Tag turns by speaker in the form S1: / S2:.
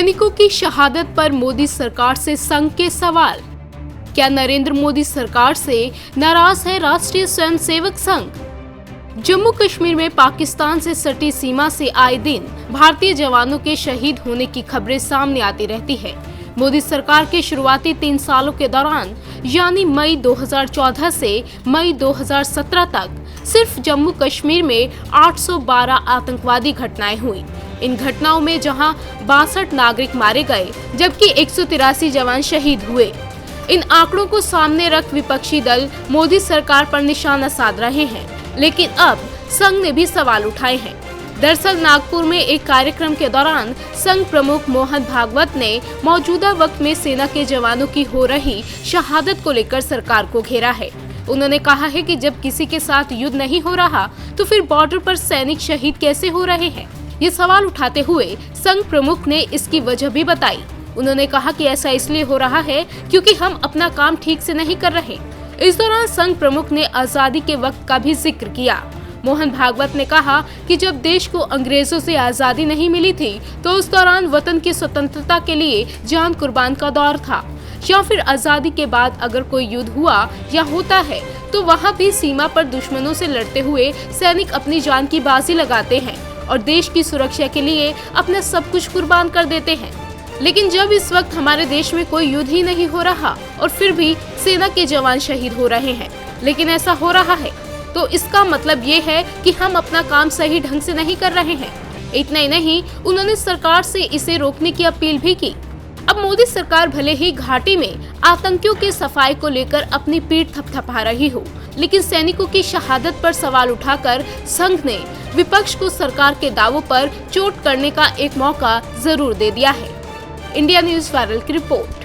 S1: सैनिकों की शहादत पर मोदी सरकार से संघ के सवाल। क्या नरेंद्र मोदी सरकार से नाराज है राष्ट्रीय स्वयंसेवक संघ? जम्मू कश्मीर में पाकिस्तान से सटी सीमा से आए दिन भारतीय जवानों के शहीद होने की खबरें सामने आती रहती है। मोदी सरकार के शुरुआती 3 सालों के दौरान यानी मई 2014 से मई 2017 तक सिर्फ जम्मू कश्मीर में 812 आतंकवादी घटनाएं हुई। इन घटनाओं में जहां 62 नागरिक मारे गए जबकि 183 जवान शहीद हुए। इन आंकड़ों को सामने रख विपक्षी दल मोदी सरकार पर निशाना साध रहे हैं, लेकिन अब संघ ने भी सवाल उठाए हैं। दरअसल नागपुर में एक कार्यक्रम के दौरान संघ प्रमुख मोहन भागवत ने मौजूदा वक्त में सेना के जवानों की हो रही शहादत को लेकर सरकार को घेरा है। उन्होंने कहा है कि जब किसी के साथ युद्ध नहीं हो रहा तो फिर बॉर्डर पर सैनिक शहीद कैसे हो रहे हैं। ये सवाल उठाते हुए संघ प्रमुख ने इसकी वजह भी बताई। उन्होंने कहा कि ऐसा इसलिए हो रहा है क्योंकि हम अपना काम ठीक से नहीं कर रहे। इस दौरान संघ प्रमुख ने आजादी के वक्त का भी जिक्र किया। मोहन भागवत ने कहा कि जब देश को अंग्रेजों से आजादी नहीं मिली थी तो उस दौरान वतन की स्वतंत्रता के लिए जान कुर्बान का दौर था, या फिर आजादी के बाद अगर कोई युद्ध हुआ या होता है तो वहाँ भी सीमा पर दुश्मनों से लड़ते हुए सैनिक अपनी जान की बाजी लगाते हैं और देश की सुरक्षा के लिए अपना सब कुछ कुर्बान कर देते हैं। लेकिन जब इस वक्त हमारे देश में कोई युद्ध ही नहीं हो रहा और फिर भी सेना के जवान शहीद हो रहे हैं, लेकिन ऐसा हो रहा है तो इसका मतलब ये है कि हम अपना काम सही ढंग से नहीं कर रहे हैं। इतना ही नहीं, उन्होंने सरकार से इसे रोकने की अपील भी की। अब मोदी सरकार भले ही घाटी में आतंकियों के सफाई को लेकर अपनी पीठ थपथपा रही हो, लेकिन सैनिकों की शहादत पर सवाल उठाकर संघ ने विपक्ष को सरकार के दावों पर चोट करने का एक मौका जरूर दे दिया है। इंडिया न्यूज़ वायरल की रिपोर्ट।